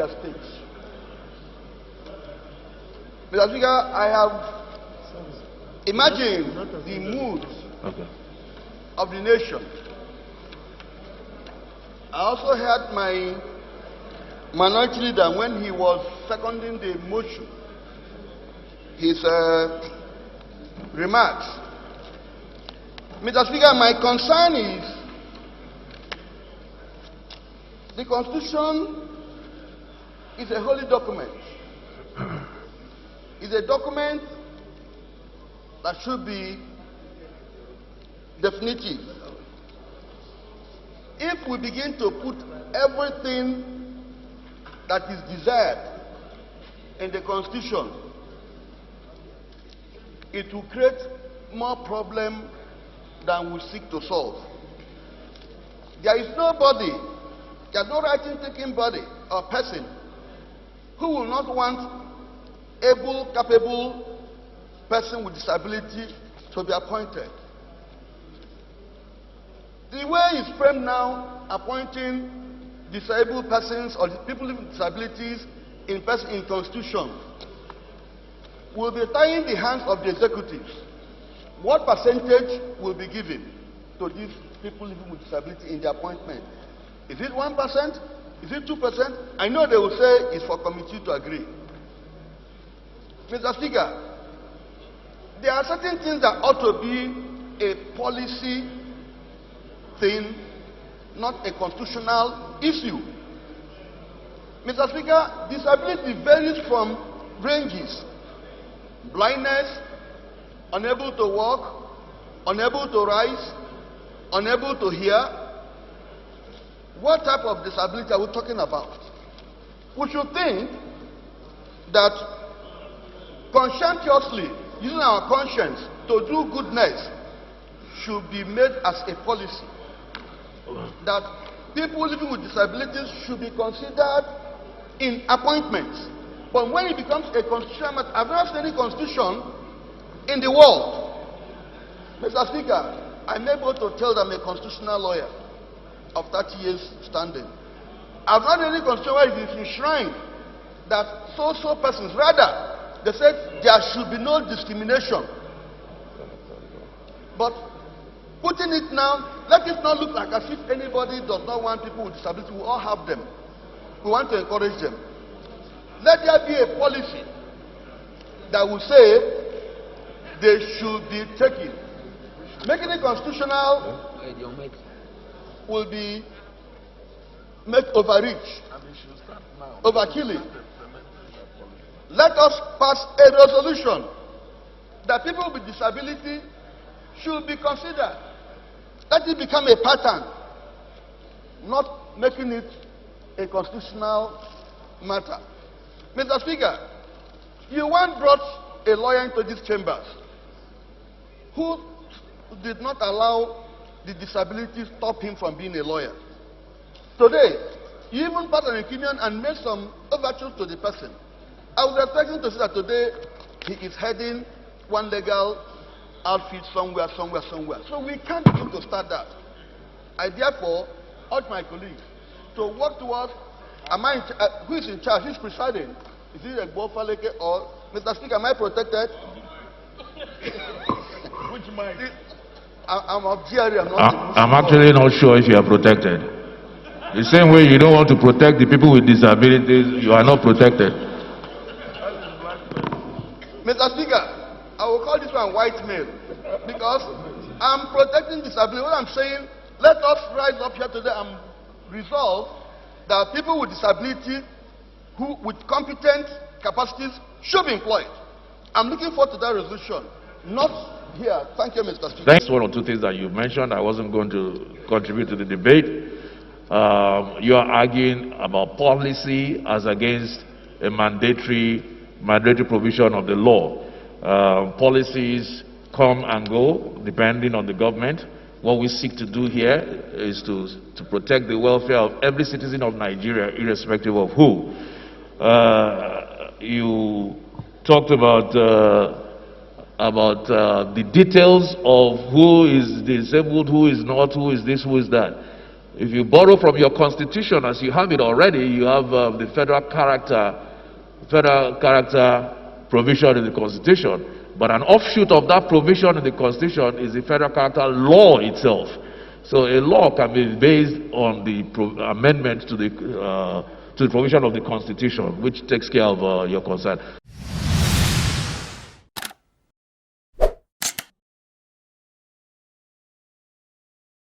their stakes. Mr. Speaker, I have imagined the mood of the nation. I also heard my minority leader when he was seconding the motion, his remarks. Mr. Speaker, my concern is the Constitution is a holy document. It's a document that should be definitive. If we begin to put everything that is desired in the Constitution, it will create more problem than we seek to solve. There is nobody, there's no right-thinking body or person who will not want able, capable person with disability to be appointed. The way it's framed now, appointing disabled persons or people with disabilities in Constitution, will be tying the hands of the executives. What percentage will be given to these people living with disability in the appointment? Is it 1%? Is it 2%? I know they will say it's for committee to agree. Mr. Speaker, there are certain things that ought to be a policy thing, not a constitutional issue. Mr. Speaker, disability varies from ranges: blindness, unable to walk, unable to rise, unable to hear. What type of disability are we talking about? We should think that conscientiously using our conscience to do goodness should be made as a policy. That people living with disabilities should be considered in appointments. But when it becomes a constitutional matter, I've never seen any constitution in the world. Mr. Speaker, I'm able to tell them I'm a constitutional lawyer of 30 years standing. I've not any constitution where it is enshrined that so persons, rather, they said there should be no discrimination. But putting it now, let it not look like as if anybody does not want people with disability. We all have them. We want to encourage them. Let there be a policy that will say they should be taken. Making it constitutional will be make overreach, overkilling. Let us pass a resolution that people with disability should be considered. Let it become a pattern, not making it a constitutional matter. Mr. Speaker, you once brought a lawyer into these chambers who did not allow the disability stop him from being a lawyer. Today, you even passed an opinion and made some overtures to the person. I was expecting to see that today he is heading one legal outfit somewhere. So we can't begin to start that. I therefore urge my colleagues to work towards, who is in charge, who is presiding? Is it a Bofaleke or, Mr. Speaker, am I protected? Which mic? I'm of GRE, I'm actually not sure if you are protected. The same way you don't want to protect the people with disabilities, you are not protected. Mr. Speaker, I will call this one white male because I'm protecting disability. What I'm saying, let us rise up here today and resolve that people with disability who with competent capacities should be employed. I'm looking forward to that resolution, not here. Thank you, Mr. Speaker. Thanks. One or two things that you mentioned. I wasn't going to contribute to the debate. You are arguing about policy as against a mandatory provision of the law. Policies come and go depending on the government. What we seek to do here is to protect the welfare of every citizen of Nigeria, irrespective of who. You talked about the details of who is disabled, who is not, who is this, who is that. If you borrow from your constitution as you have it already, you have the federal character provision in the constitution. But an offshoot of that provision in the constitution is the federal character law itself. So a law can be based on the amendment to the provision of the constitution, which takes care of your concern.